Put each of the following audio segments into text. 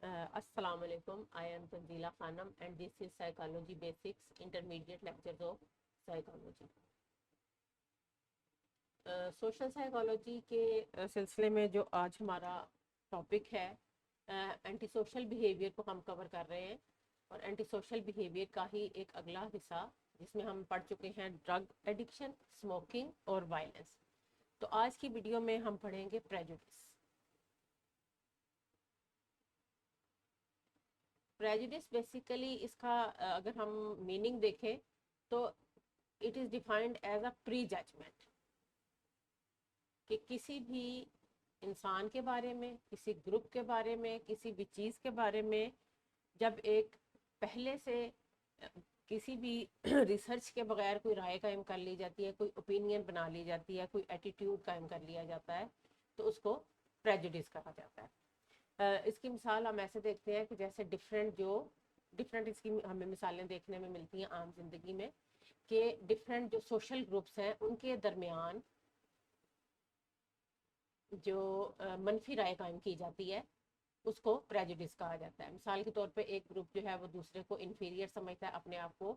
السلام علیکم. I am Tanzeela Khanum and this is psychology basics intermediate lectures of psychology. Social psychology کے سلسلے میں جو آج ہمارا ٹاپک ہے اینٹی سوشل بیہیویئر کو ہم کور کر رہے ہیں، اور اینٹی سوشل بیہیویئر کا ہی ایک اگلا حصہ جس میں ہم پڑھ چکے ہیں ڈرگ ایڈکشن، اسموکنگ اور وائلنس. تو آج کی ویڈیو میں ہم پڑھیں گے پریجوڈس. پریجوڈس بیسیکلی اس کا اگر ہم میننگ دیکھیں تو it is defined as a prejudgment, کہ کسی بھی انسان کے بارے میں، کسی گروپ کے بارے میں، کسی بھی چیز کے بارے میں جب ایک پہلے سے کسی بھی ریسرچ کے بغیر کوئی رائے قائم کر لی جاتی ہے، کوئی اوپینین بنا لی جاتی ہے، کوئی ایٹیٹیوڈ قائم کر لیا جاتا ہے، تو اس کو پریجوڈس کہا جاتا ہے. اس کی مثال ہم ایسے دیکھتے ہیں کہ جیسے ڈفرینٹ اس کی ہمیں مثالیں دیکھنے میں ملتی ہیں عام زندگی میں، کہ ڈفرینٹ جو سوشل گروپس ہیں ان کے درمیان جو منفی رائے قائم کی جاتی ہے اس کو پریجوڈس کہا جاتا ہے. مثال کے طور پہ ایک گروپ جو ہے وہ دوسرے کو انفیریئر سمجھتا ہے، اپنے آپ کو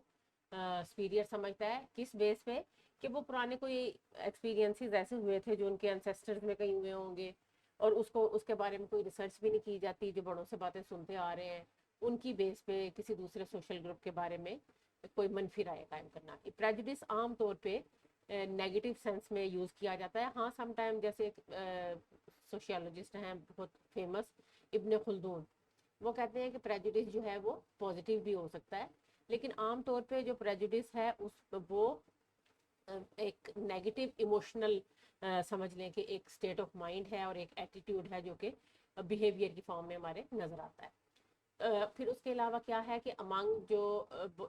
سپیریئر سمجھتا ہے. کس بیس پہ؟ کہ وہ پرانے کوئی ایکسپیرینسز ایسے ہوئے تھے جو ان کے انسیسٹرز میں کہیں ہوئے ہوں گے، اور اس کے بارے میں کوئی ریسرچ بھی نہیں کی جاتی، جو بڑوں سے باتیں سنتے آ رہے ہیں ان کی بیس پہ کسی دوسرے سوشل گروپ کے بارے میں کوئی منفی رائے قائم کرنا. پریجوڈس عام طور پہ نیگیٹو سینس میں یوز کیا جاتا ہے. ہاں سم ٹائم جیسے ایک سوشیالوجسٹ ہیں بہت فیمس ابن خلدون، وہ کہتے ہیں کہ پریجوڈس جو ہے وہ پازیٹیو بھی ہو سکتا ہے، لیکن عام طور پہ جو پریجوڈس ہے وہ ایک نیگیٹو ایموشنل سمجھ لیں کہ ایک اسٹیٹ آف مائنڈ ہے اور ایک ایٹیٹیوڈ ہے جو کہ بیہیویئر کی فارم میں ہمارے نظر آتا ہے. پھر اس کے علاوہ کیا ہے کہ امانگ جو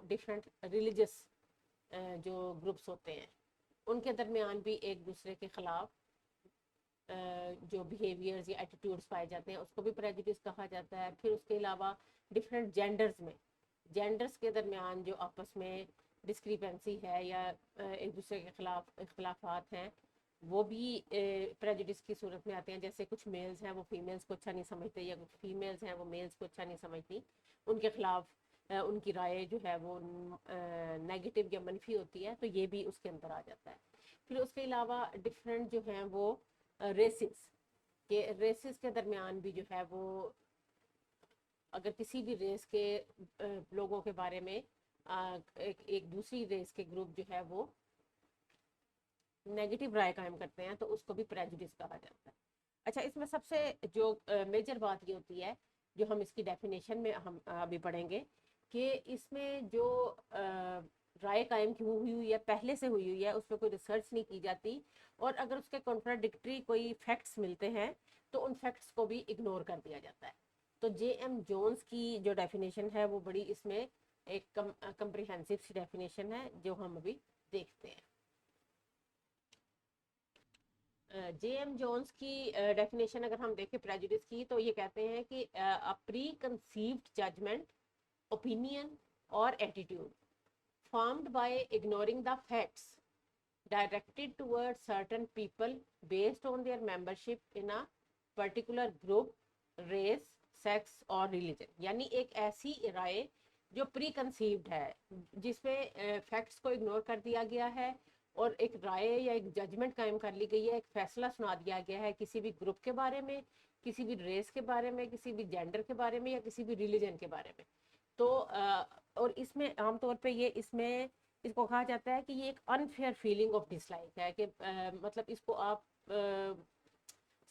ڈفرینٹ ریلیجس جو گروپس ہوتے ہیں ان کے درمیان بھی ایک دوسرے کے خلاف جو بیہیویئرز یا ایٹیٹیوڈز پائے جاتے ہیں اس کو بھی پریجوڈس کہا جاتا ہے. پھر اس کے علاوہ ڈفرینٹ جینڈرز کے درمیان جو آپس میں ڈسکریپنسی ہے یا ایک دوسرے کے خلاف اختلافات ہیں وہ بھی پریجوڈس کی صورت میں آتے ہیں. جیسے کچھ میلز ہیں وہ فیمیلز کو اچھا نہیں سمجھتے، یا کچھ فیمیلز ہیں وہ میلز کو اچھا نہیں سمجھتی، ان کے خلاف ان کی رائے جو ہے وہ نیگیٹو یا منفی ہوتی ہے، تو یہ بھی اس کے اندر آ جاتا ہے. پھر اس کے علاوہ ڈفرینٹ جو ہیں وہ ریسز کے درمیان بھی جو ہے وہ اگر کسی بھی ریس کے لوگوں کے بارے میں ایک دوسری ریس کے گروپ جو ہے وہ نیگیٹو رائے قائم کرتے ہیں تو اس کو بھی پریجوڈس کہا جاتا ہے. اچھا، اس میں سب سے جو میجر بات یہ ہوتی ہے جو ہم اس کی ڈیفینیشن میں ہم ابھی پڑھیں گے، کہ اس میں جو رائے قائم کی ہوئی ہے پہلے سے ہوئی ہے اس پہ کوئی ریسرچ نہیں کی جاتی، اور اگر اس کے کنٹراڈکٹری کوئی فیکٹس ملتے ہیں تو ان فیکٹس کو بھی اگنور کر دیا جاتا ہے. تو جے ایم جونز کی جو ڈیفینیشن ہے وہ بڑی اس میں ایک کمپریہنسو سی ڈیفینیشن ہے جو ہم ابھی دیکھتے ہیں. جے ایم جونز کی ڈیفینیشن اگر ہم دیکھیں پریجوڈس کی تو یہ کہتے ہیں کہ پری کنسیوڈ ججمنٹ، اوپینین اور attitude formed by ignoring the facts directed towards certain people based on their membership in a particular group, race, sex اور religion. یعنی ایک ایسی رائے جو پری کنسیوڈ ہے، جس میں فیکٹس کو اگنور کر دیا گیا ہے اور ایک رائے یا ایک ججمنٹ قائم کر لی گئی ہے، ایک فیصلہ سنا دیا گیا ہے کسی بھی گروپ کے بارے میں، کسی بھی ریس کے بارے میں، کسی بھی جینڈر کے بارے میں یا کسی بھی ریلیجن کے بارے میں. تو اور اس میں عام طور پہ اس کو کہا جاتا ہے کہ یہ ایک unfair feeling of dislike ہے، کہ مطلب اس کو آپ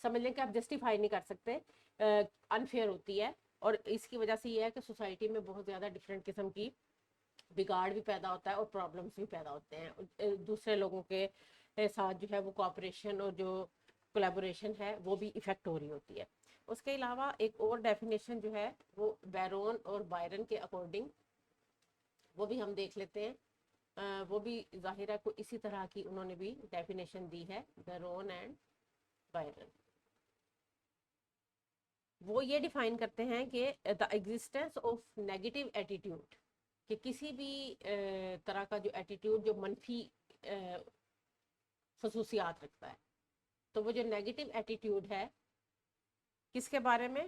سمجھ لیں کہ آپ جسٹیفائی نہیں کر سکتے، انفیئر ہوتی ہے. اور اس کی وجہ سے یہ ہے کہ سوسائٹی میں بہت زیادہ ڈفرینٹ قسم کی بگاڑ بھی پیدا ہوتا ہے اور پرابلمس بھی پیدا ہوتے ہیں. دوسرے لوگوں کے ساتھ جو ہے وہ کوآپریشن اور جو کولیبوریشن ہے وہ بھی افیکٹ ہو رہی ہوتی ہے. اس کے علاوہ ایک اور ڈیفینیشن جو ہے وہ بیرون اور بائرن کے اکارڈنگ وہ بھی ہم دیکھ لیتے ہیں. وہ بھی ظاہرہ کو اسی طرح کی انہوں نے بھی ڈیفینیشن دی ہے، بیرون اینڈ بائرن. وہ یہ ڈیفائن کرتے ہیں کہ دا ایگزسٹنس آف نیگیٹو ایٹیٹیوڈ، کہ کسی بھی طرح کا جو ایٹیٹیوڈ جو منفی خصوصیات رکھتا ہے، تو وہ جو نیگیٹو ایٹیٹیوڈ ہے کس کے بارے میں؟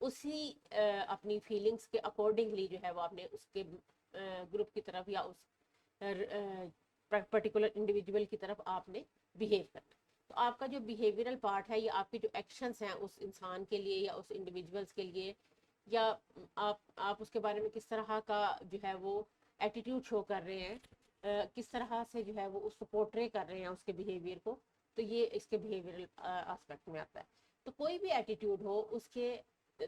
اسی اپنی فیلنگس کے اکارڈنگلی جو ہے وہ آپ نے اس کے گروپ کی طرف یا اس پرٹیکولر انڈیویجول کی طرف آپ نے بیہیو کرنا. تو آپ کا جو بیہیویئرل پارٹ ہے یا آپ کے جو ایکشنس ہیں اس انسان کے لیے یا اس انڈیویجولس کے لیے, یا آپ اس کے بارے میں کس طرح کا جو ہے وہ ایٹیٹیوڈ شو کر رہے ہیں, کس طرح سے جو ہے وہ اس کو پورٹرے کر رہے ہیں اس کے بیہیویئر کو, تو یہ اس کے بیہیویئرل آسپیکٹ میں آتا ہے. تو کوئی بھی ایٹیٹیوڈ ہو اس کے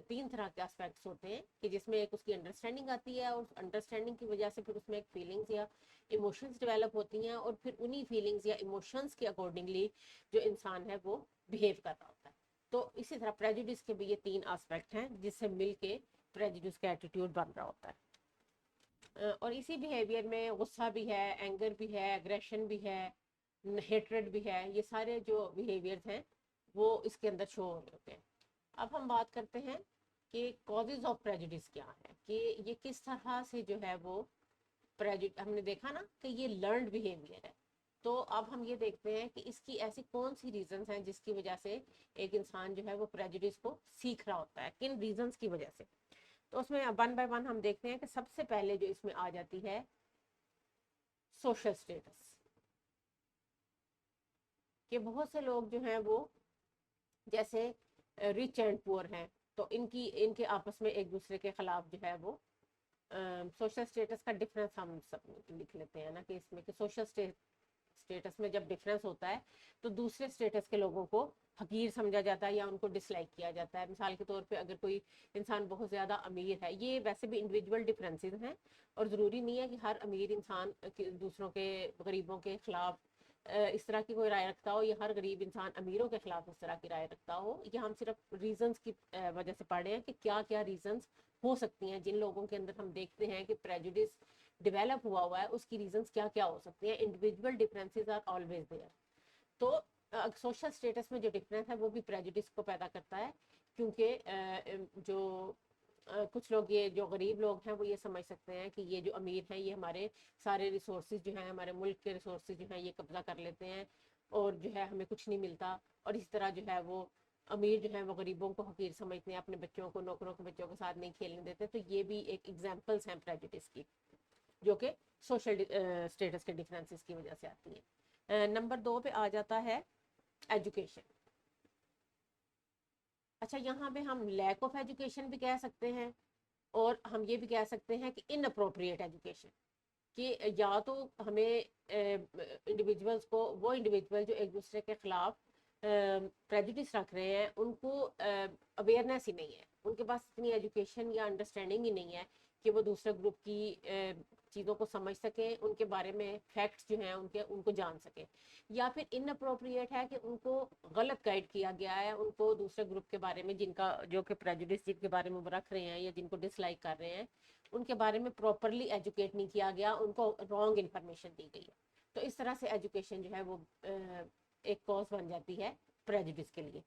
3 طرح کے اسپیکٹس ہوتے ہیں, کہ جس میں ایک اس کی انڈرسٹینڈنگ آتی ہے, اور انڈرسٹینڈنگ کی وجہ سے پھر اس میں ایک فیلنگز یا ایموشنز ڈیولپ ہوتی ہیں, اور پھر انہی فیلنگز یا ایموشنز کے اکارڈنگلی جو انسان ہے وہ بیہیو کر رہا ہوتا ہے. تو اسی طرح پریجوڈس کے بھی یہ 3 اسپیکٹ ہیں جس سے مل کے پریجوڈس کا ایٹیٹیوڈ بن رہا ہوتا ہے. اور اسی بیہیویئر میں غصہ بھی ہے, اینگر بھی ہے, ایگریشن بھی ہے, ہیٹریڈ بھی ہے, یہ سارے جو بیہیویئرز ہیں وہ اس کے اندر شو ہو رہے ہوتے ہیں. اب ہم بات کرتے ہیں کہ کازز آف پریجوڈس کیا ہے, کہ یہ کس طرح سے جو ہے وہ ہم نے دیکھا نا کہ یہ لرنڈ بیہیویئر ہے. تو اب ہم یہ دیکھتے ہیں کہ اس کی ایسی کون سی ریزنز ہیں جس کی وجہ سے ایک انسان جو ہے وہ پریجوڈس کو سیکھ رہا ہوتا ہے, کن ریزنز کی وجہ سے. تو اس میں 1 بائی 1 ہم دیکھتے ہیں کہ سب سے پہلے جو اس میں آ جاتی ہے سوشل سٹیٹس, کہ بہت سے لوگ جو ہیں وہ جیسے رچ اینڈ پور ہیں, تو ان کے آپس میں ایک دوسرے کے خلاف جو ہے وہ سوشل سٹیٹس کا ڈفرینس ہم سب لکھ لیتے ہیں نا, کہ اس میں کہ سوشل سٹیٹس میں جب ڈفرینس ہوتا ہے تو دوسرے سٹیٹس کے لوگوں کو حقیر سمجھا جاتا ہے یا ان کو ڈس لائک کیا جاتا ہے. مثال کے طور پہ اگر کوئی انسان بہت زیادہ امیر ہے, یہ ویسے بھی انڈیویجول ڈفرینسز ہیں, اور ضروری نہیں ہے کہ ہر امیر انسان دوسروں کے غریبوں کے خلاف اس طرح کی کوئی رائے رکھتا ہو, یا ہر غریب انسان امیروں کے خلاف اس طرح کی رائے رکھتا ہو. یہ ہم صرف ریزنز کی وجہ سے پڑھ رہے ہیں کہ کیا کیا ریزنز ہو سکتی ہیں جن لوگوں کے اندر ہم دیکھتے ہیں کہ پریجوڈس ڈیولپ ہوا ہے, اس کی ریزنز کیا کیا ہو سکتی ہیں. Individual differences are always there. تو سوشل سٹیٹس میں جو ڈفرینس ہے وہ بھی پریجوڈس کو پیدا کرتا ہے, کیونکہ جو کچھ لوگ, یہ جو غریب لوگ ہیں وہ یہ سمجھ سکتے ہیں کہ یہ جو امیر ہیں یہ ہمارے سارے ریسورسز جو ہیں, ہمارے ملک کے ریسورسز جو ہیں یہ قبضہ کر لیتے ہیں, اور جو ہے ہمیں کچھ نہیں ملتا. اور اس طرح جو ہے وہ امیر جو ہے وہ غریبوں کو حقیر سمجھتے ہیں, اپنے بچوں کو, نوکروں کے بچوں کے ساتھ نہیں کھیلنے دیتے. تو یہ بھی ایک ایگزامپلس ہیں پریجوڈس کی, جو کہ سوشل سٹیٹس کے ڈفرینسز کی وجہ سے آتی ہیں. نمبر 2 پہ آ جاتا ہے ایجوکیشن. اچھا, یہاں پہ ہم لیک آف ایجوکیشن بھی کہہ سکتے ہیں, اور ہم یہ بھی کہہ سکتے ہیں کہ ان اپروپریٹ ایجوکیشن, کہ یا تو ہمیں انڈیویجولس کو, وہ انڈیویجول جو ایک دوسرے کے خلاف پریجوڈس رکھ رہے ہیں, ان کو اویئرنیس ہی نہیں ہے, ان کے پاس اتنی ایجوکیشن یا انڈرسٹینڈنگ ہی نہیں ہے کہ وہ دوسرے گروپ کی چیزوں کو سمجھ سکیں, ان کے بارے میں فیکٹس جو ہیں ان کو جان سکیں. یا پھر ان اپروپریٹ ہے کہ ان کو غلط گائیڈ کیا گیا ہے, ان کو دوسرے گروپ کے بارے میں جن کا جو کہ پریجوڈس جن کے بارے میں وہ رکھ رہے ہیں یا جن کو ڈس لائک کر رہے ہیں, ان کے بارے میں پراپرلی ایجوکیٹ نہیں کیا گیا, ان کو رانگ انفارمیشن دی گئی ہے. تو اس طرح سے ایجوکیشن جو ہے وہ ایک کاز بن جاتی ہے پریجوڈس کے لیے.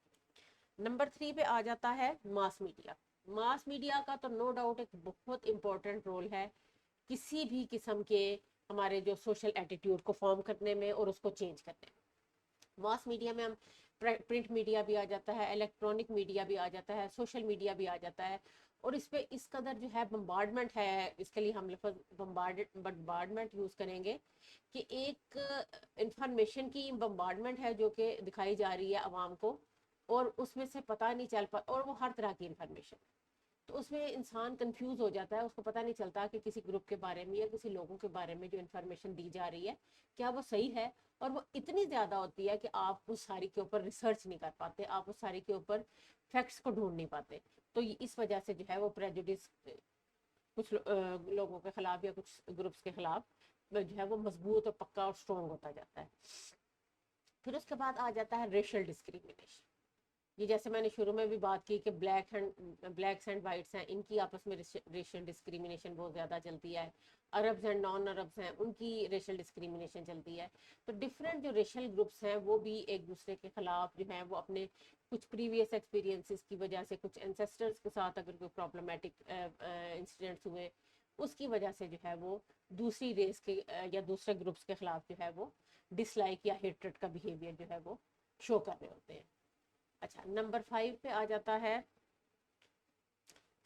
نمبر 3 پہ آ جاتا ہے ماس میڈیا. ماس میڈیا کا تو نو ڈاؤٹ ایک بہت امپورٹنٹ رول ہے کسی بھی قسم کے ہمارے جو سوشل ایٹیٹیوڈ کو فارم کرنے میں اور اس کو چینج کرنے میں. ماس میڈیا میں ہم پرنٹ میڈیا بھی آ جاتا ہے, الیکٹرانک میڈیا بھی آ جاتا ہے, سوشل میڈیا بھی آ جاتا ہے, اور اس پہ اس قدر جو ہے بمبارڈمنٹ ہے, اس کے لیے ہم لفظ بمبارڈمنٹ یوز کریں گے کہ ایک انفارمیشن کی بمبارڈمنٹ ہے جو کہ دکھائی جا رہی ہے عوام کو, اور اس میں سے پتہ نہیں چل پاتا, اور وہ ہر طرح کی انفارمیشن. تو اس میں انسان کنفیوز ہو جاتا ہے, اس کو پتہ نہیں چلتا کہ کسی گروپ کے بارے میں یا کسی لوگوں کے بارے میں جو انفارمیشن دی جا رہی ہے کیا وہ صحیح ہے. اور وہ اتنی زیادہ ہوتی ہے کہ آپ اس ساری کے اوپر ریسرچ نہیں کر پاتے, آپ اس ساری کے اوپر فیکٹس کو ڈھونڈ نہیں پاتے. تو اس وجہ سے جو ہے وہ پریجوڈس کچھ لوگوں کے خلاف یا کچھ گروپس کے خلاف جو ہے وہ مضبوط اور پکا اور اسٹرانگ ہوتا جاتا ہے. پھر اس کے بعد آ جاتا ہے ریشل ڈسکریمنیشن. یہ جیسے میں نے شروع میں بھی بات کی کہ بلیکس اینڈ وائٹس ہیں, ان کی آپس میں ریشل ڈسکریمنیشن بہت زیادہ چلتی ہے. عربز اینڈ نان عربز ہیں, ان کی ریشل ڈسکریمنیشن چلتی ہے. تو ڈفرینٹ جو ریشل گروپس ہیں وہ بھی ایک دوسرے کے خلاف جو ہیں وہ اپنے کچھ پریویس ایکسپیرینسز کی وجہ سے, کچھ اینسیسٹرز کے ساتھ اگر کوئی پرابلمٹک انسیڈنٹس ہوئے, اس کی وجہ سے جو ہے وہ دوسری ریس کے یا دوسرے گروپس کے خلاف جو ہے وہ ڈس لائک یا ہیٹریٹ کا بیہیویئر جو ہے وہ شو کر رہے ہوتے ہیں. اچھا, نمبر 5 پہ آ جاتا ہے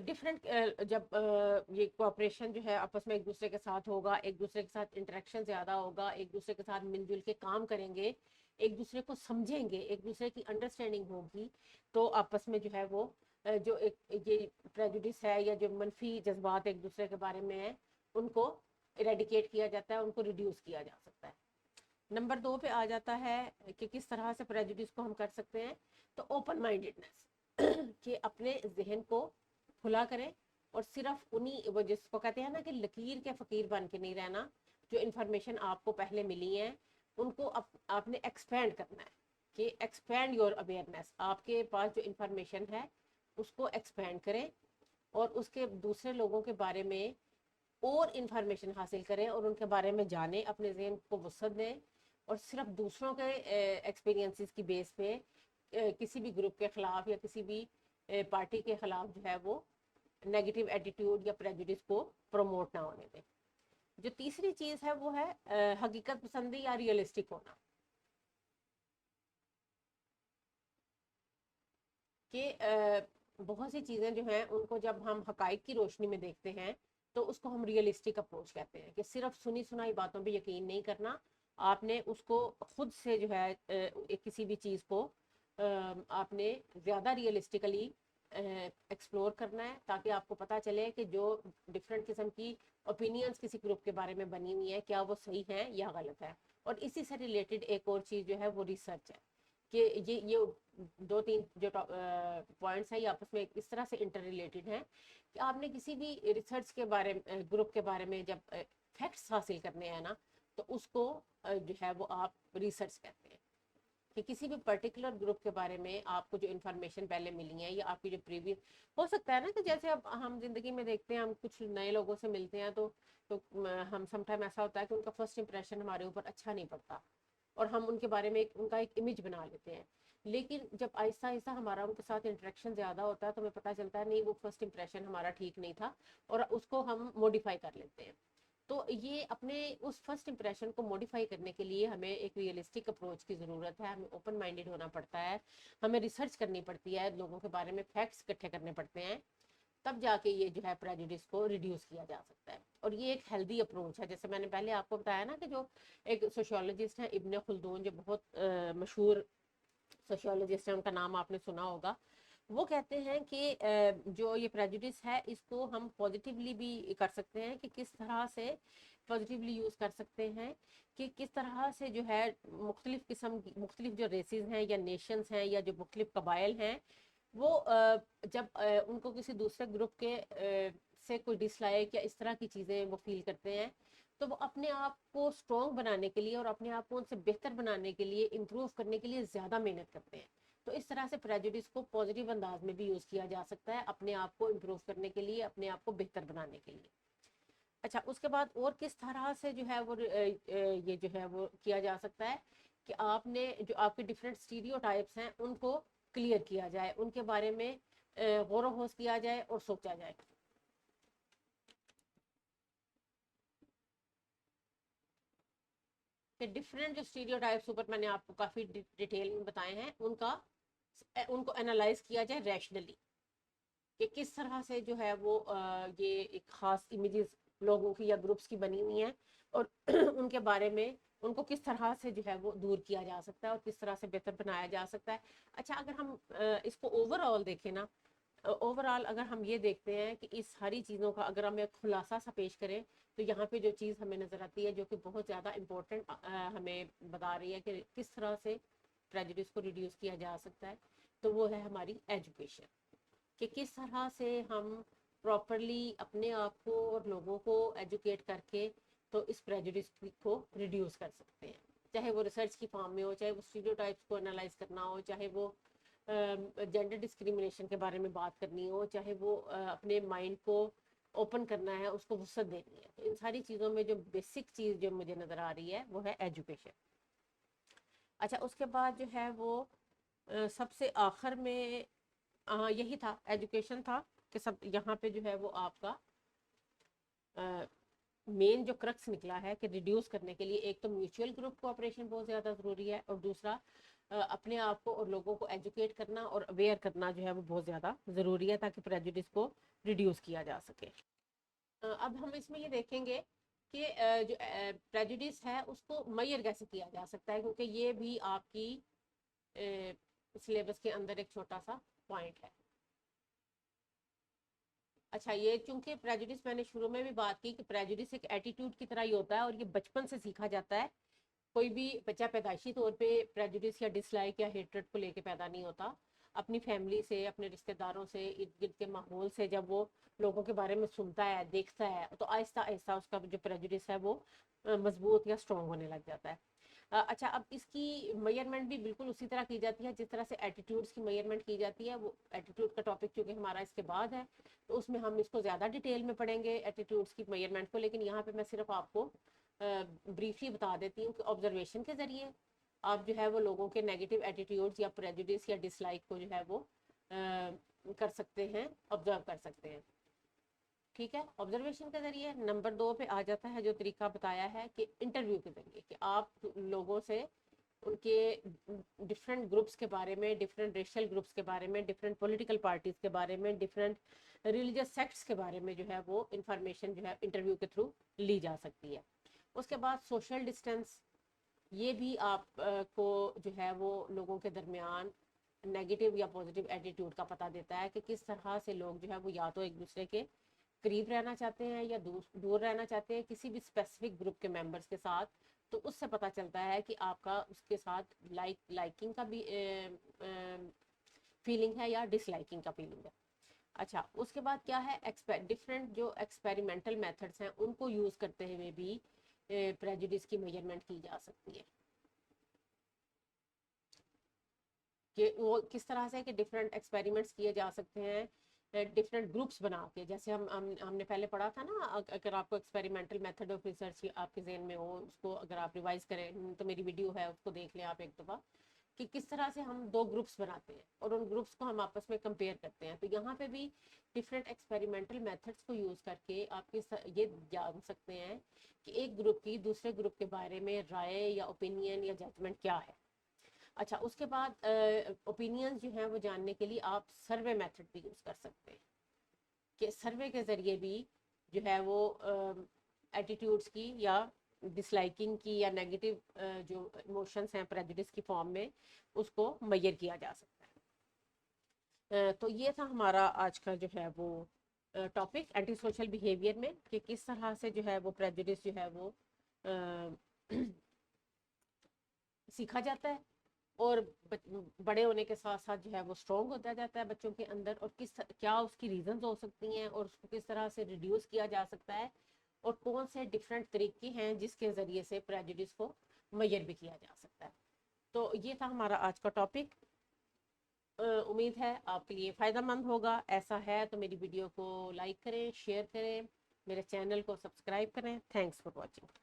تو ڈفرینٹ جب یہ کوآپریشن جو ہے آپس میں ایک دوسرے کے ساتھ ہوگا، ایک دوسرے کے ساتھ انٹریکشن زیادہ ہوگا، ایک دوسرے کے ساتھ مل جل کے کام کریں گے، ایک دوسرے کو سمجھیں گے، ایک دوسرے کی انڈرسٹینڈنگ ہوگی، تو آپس میں جو ہے وہ جو ایک یہ پریجوڈس ہے یا جو منفی جذبات ایک دوسرے کے بارے میں ہیں ان کو ایریڈیکیٹ کیا جاتا ہے، ان کو ریڈیوس کیا جا سکتا ہے۔ نمبر 2 پہ آ جاتا ہے کہ کس طرح سے پریجوڈس کو ہم کر سکتے ہیں، تو اوپن مائنڈیڈنس، کہ اپنے ذہن کو کھلا کریں اور صرف انہی، وہ جس کو کہتے ہیں نا کہ لکیر کے فقیر بن کے نہیں رہنا، جو انفارمیشن آپ کو پہلے ملی ہیں ان کو آپ نے ایکسپینڈ کرنا ہے، کہ ایکسپینڈ یور اویئرنیس، آپ کے پاس جو انفارمیشن ہے اس کو ایکسپینڈ کریں اور اس کے دوسرے لوگوں کے بارے میں اور انفارمیشن حاصل کریں اور ان کے بارے میں جانیں، اپنے ذہن کو وسعت دیں، اور صرف دوسروں کے ایکسپیرینسز کی بیس پہ کسی بھی گروپ کے خلاف یا کسی بھی پارٹی کے خلاف جو ہے وہ نیگیٹو ایٹیٹیوڈ یا پریجوڈس کو پروموٹ نہ ہونے دیں۔ جو تیسری چیز ہے وہ ہے حقیقت پسندی یا ریئلسٹک ہونا، کہ بہت سی چیزیں جو ہیں ان کو جب ہم حقائق کی روشنی میں دیکھتے ہیں تو اس کو ہم ریئلسٹک اپروچ کہتے ہیں، کہ صرف سنی سنائی باتوں پہ یقین نہیں کرنا، آپ نے اس کو خود سے جو ہے کسی بھی چیز کو آپ نے زیادہ ریئلسٹیکلی ایکسپلور کرنا ہے، تاکہ آپ کو پتہ چلے کہ جو ڈفرینٹ قسم کی اوپینینس کسی گروپ کے بارے میں بنی ہوئی ہے کیا وہ صحیح ہے یا غلط ہے۔ اور اسی سے ریلیٹڈ ایک اور چیز جو ہے وہ ریسرچ ہے، کہ یہ 2-3 جو پوائنٹس ہیں یہ آپس میں اس طرح سے انٹر ریلیٹڈ ہیں کہ آپ نے کسی بھی ریسرچ کے بارے میں، گروپ کے بارے میں جب فیکٹس حاصل کرنے ہیں نا، تو اس کو جو ہے وہ آپ ریسرچ کہتے ہیں، کہ کسی بھی پرٹیکولر گروپ کے بارے میں آپ کو جو انفارمیشن پہلے ملی ہیں یا آپ کی جو پریویس، ہو سکتا ہے نا کہ جیسے اب ہم زندگی میں دیکھتے ہیں، ہم کچھ نئے لوگوں سے ملتے ہیں تو ہم سم ٹائم ایسا ہوتا ہے کہ ان کا فرسٹ امپریشن ہمارے اوپر اچھا نہیں پڑتا اور ہم ان کے بارے میں ان کا ایک امیج بنا لیتے ہیں، لیکن جب آہستہ آہستہ ہمارا ان کے ساتھ انٹریکشن زیادہ ہوتا ہے تو ہمیں پتہ چلتا ہے نہیں، وہ فرسٹ امپریشن ہمارا ٹھیک نہیں تھا اور اس کو ہم موڈیفائی کر لیتے ہیں۔ تو یہ اپنے اس فرسٹ امپریشن کو موڈیفائی کرنے کے لیے ہمیں ایک ریئلسٹک اپروچ کی ضرورت ہے، ہمیں اوپن مائنڈیڈ ہونا پڑتا ہے، ہمیں ریسرچ کرنی پڑتی ہے، لوگوں کے بارے میں فیکٹس اکٹھے کرنے پڑتے ہیں، تب جا کے یہ جو ہے پریجوڈس کو ریڈیوس کیا جا سکتا ہے۔ اور یہ ایک ہیلدی اپروچ ہے، جیسے میں نے پہلے آپ کو بتایا نا کہ جو ایک سوشیولوجسٹ ہیں ابن خلدون، جو بہت مشہور سوشیولوجسٹ ہیں، ان کا نام آپ نے سنا ہوگا، وہ کہتے ہیں کہ جو یہ پریجوڈس ہے اس کو ہم پازیٹیولی بھی کر سکتے ہیں، کہ کس طرح سے پازیٹیولی یوز کر سکتے ہیں، کہ کس طرح سے جو ہے مختلف قسم کی، مختلف جو ریسز ہیں یا نیشنز ہیں یا جو مختلف قبائل ہیں، وہ جب ان کو کسی دوسرے گروپ کے سے کوئی ڈس لائک یا اس طرح کی چیزیں وہ فیل کرتے ہیں، تو وہ اپنے آپ کو اسٹرانگ بنانے کے لیے اور اپنے آپ کو ان سے بہتر بنانے کے لیے، امپروو کرنے کے لیے زیادہ محنت کرتے ہیں۔ تو اس طرح سے پریجوڈس کو پازیٹیو انداز میں بھی یوز کیا جا سکتا ہے، اپنے آپ کو امپروو کرنے کے لیے، اپنے آپ کو بہتر بنانے کے لیے۔ اچھا، اس کے بعد اور کس طرح سے جو ہے وہ یہ جو ہے وہ کیا جا سکتا ہے، کہ آپ نے جو آپ کے ڈفرینٹ اسٹیریوٹائپس ہیں ان کو کلیئر کیا جائے، ان کے بارے میں غور و خوض کیا جائے اور سوچا جائے، کہ ڈفرینٹ جو اسٹیریوٹائپس اوپر میں نے آپ کو کافی ڈیٹیل میں بتائے ہیں ان کو انالائز کیا جائے ریشنلی، کہ کس طرح سے جو ہے وہ یہ ایک خاص امیجز لوگوں کی یا گروپس کی بنی ہوئی ہیں، اور ان کے بارے میں ان کو کس طرح سے جو ہے وہ دور کیا جا سکتا ہے اور کس طرح سے بہتر بنایا جا سکتا ہے۔ اچھا، اگر ہم اس کو اوور آل دیکھیں نا، اوور آل اگر ہم یہ دیکھتے ہیں کہ اس ساری چیزوں کا اگر ہم ایک خلاصہ سا پیش کریں، تو یہاں پہ جو چیز ہمیں نظر آتی ہے جو کہ بہت زیادہ امپورٹنٹ ہمیں بتا رہی ہے کہ کس طرح سے پریجوڈس کو ریڈیوس کیا جا سکتا ہے، تو وہ ہے ہماری ایجوکیشن، کہ کس طرح سے ہم پراپرلی اپنے آپ کو اور لوگوں کو ایجوکیٹ کر کے تو اس پریجوڈس کو ریڈیوس کر سکتے ہیں، چاہے وہ ریسرچ کی فارم میں ہو، چاہے وہ اسٹیریوٹائپس کو انالائز کرنا ہو، چاہے وہ جینڈر ڈسکریمنیشن کے بارے میں بات کرنی ہو، چاہے وہ اپنے مائنڈ کو اوپن کرنا ہے، اس کو وسعت دینی ہے۔ تو ان ساری چیزوں میں جو بیسک چیز جو مجھے نظر آ رہی ہے وہ ہے ایجوکیشن۔ اچھا، اس کے بعد جو ہے وہ سب سے آخر میں یہی تھا، ایجوکیشن تھا، کہ سب یہاں پہ جو ہے وہ آپ کا مین جو کرکس نکلا ہے کہ ریڈیوس کرنے کے لیے ایک تو میوچل گروپ کوآپریشن بہت زیادہ ضروری ہے، اور دوسرا اپنے آپ کو اور لوگوں کو ایجوکیٹ کرنا اور اویئر کرنا جو ہے وہ بہت زیادہ ضروری ہے تاکہ پریجوڈس کو ریڈیوس کیا جا سکے. اب ہم اس میں یہ دیکھیں گے کہ جو پریجوڈس ہے اس کو میئر کیسے کیا جا سکتا ہے, کیونکہ یہ بھی آپ کی سلیبس کے اندر ایک چھوٹا سا پوائنٹ ہے. اچھا, یہ چونکہ پریجوڈس میں نے شروع میں بھی بات کی کہ پریجوڈس ایک ایٹیٹیوڈ کی طرح ہی ہوتا ہے اور یہ بچپن سے سیکھا جاتا ہے. کوئی بھی بچہ پیدائشی طور پہ پریجوڈس یا ڈس لائک یا ہیٹرڈ کو لے کے پیدا نہیں ہوتا. اپنی فیملی سے, اپنے رشتہ داروں سے, ارد گرد کے ماحول سے جب وہ لوگوں کے بارے میں سنتا ہے, دیکھتا ہے, تو آہستہ آہستہ اس کا جو پریجوڈس ہے وہ مضبوط یا اسٹرانگ ہونے لگ جاتا ہے. اچھا, اب اس کی میئرمنٹ بھی بالکل اسی طرح کی جاتی ہے جس طرح سے ایٹیٹیوڈس کی میئرمنٹ کی جاتی ہے. وہ ایٹیٹیوڈ کا ٹاپک چونکہ ہمارا اس کے بعد ہے تو اس میں ہم اس کو زیادہ ڈیٹیل میں پڑھیں گے ایٹیٹیوڈس کی میئرمنٹ کو, لیکن یہاں پہ میں صرف آپ کو بریفلی بتا دیتی ہوں کہ آبزرویشن کے ذریعے آپ جو ہے وہ لوگوں کے نیگیٹو ایٹیٹیوڈز یا پریجوڈس یا ڈس لائک کو جو ہے وہ کر سکتے ہیں, آبزرو کر سکتے ہیں. ٹھیک ہے, آبزرویشن کے ذریعے. نمبر 2 پہ آ جاتا ہے جو طریقہ بتایا ہے کہ انٹرویو کے ذریعے, کہ آپ لوگوں سے ان کے ڈفرینٹ گروپس کے بارے میں, ڈفرینٹ ریشل گروپس کے بارے میں, ڈفرینٹ پولیٹیکل پارٹیز کے بارے میں, ڈفرینٹ ریلیجس سیکٹس کے بارے میں جو ہے وہ انفارمیشن جو ہے انٹرویو کے تھرو لی جا سکتی ہے. اس کے بعد سوشل ڈسٹینس, یہ بھی آپ کو جو ہے وہ لوگوں کے درمیان نیگیٹو یا پازیٹیو ایٹیٹیوڈ کا پتہ دیتا ہے کہ کس طرح سے لوگ جو ہے وہ یا تو ایک دوسرے کے قریب رہنا چاہتے ہیں یا دور رہنا چاہتے ہیں کسی بھی اسپیسیفک گروپ کے ممبرس کے ساتھ. تو اس سے پتہ چلتا ہے کہ آپ کا اس کے ساتھ لائکنگ کا بھی فیلنگ ہے یا ڈس لائکنگ کا فیلنگ ہے. اچھا, اس کے بعد کیا ہے, ڈفرینٹ جو ایکسپیریمنٹل میتھڈس ہیں ان کو یوز کرتے ہوئے بھی پریجوڈس کی میجرمنٹ کی جا سکتی ہے کہ وہ کس طرح سے کہ ڈفرینٹ ایکسپیریمنٹس کیے جا سکتے ہیں ڈفرینٹ گروپس بنا کے. جیسے ہم نے پہلے پڑھا تھا نا, اگر آپ کو ایکسپیریمنٹل میتھڈ آف ریسرچ آپ کے ذہن میں ہو, اس کو اگر آپ ریوائز کریں تو میری ویڈیو ہے اس کو دیکھ لیں آپ ایک دفعہ, کہ کس طرح سے ہم 2 گروپس بناتے ہیں اور ان گروپس کو ہم آپس میں کمپیئر کرتے ہیں. تو یہاں پہ بھی ڈفرینٹ ایکسپیریمنٹل میتھڈس کو یوز کر کے آپ یہ جان سکتے ہیں کہ ایک گروپ کی دوسرے گروپ کے بارے میں رائے یا اوپینین یا ججمنٹ کیا ہے. اچھا, اس کے بعد اوپینینز جو ہیں وہ جاننے کے لیے آپ سروے میتھڈ بھی یوز کر سکتے ہیں کہ سروے کے ذریعے بھی جو ہے وہ ایٹیٹیوڈس کی یا ڈس لائکنگ کی یا نیگیٹو جو ایموشنس ہیں پریجوڈس کی فارم میں اس کو میئر کیا جا سکتا ہے. تو یہ تھا ہمارا آج کا جو ہے وہ ٹاپک اینٹی سوشل بیہیویئر میں, کہ کس طرح سے جو ہے وہ پریجوڈس جو ہے وہ سیکھا جاتا ہے اور بڑے ہونے کے ساتھ ساتھ جو ہے وہ اسٹرانگ ہوتا جاتا ہے بچوں کے اندر, اور کیا اس کی ریزنز ہو سکتی ہیں اور اس کو کس طرح سے ریڈیوس کیا جا سکتا ہے, اور کون سے ڈفرینٹ طریقے ہیں جس کے ذریعے سے پریجوڈس کو میئر بھی کیا جا سکتا ہے. تو یہ تھا ہمارا آج کا ٹاپک. امید ہے آپ کے لیے فائدہ مند ہوگا. ایسا ہے تو میری ویڈیو کو لائک کریں, شیئر کریں, میرے چینل کو سبسکرائب کریں. Thanks for watching.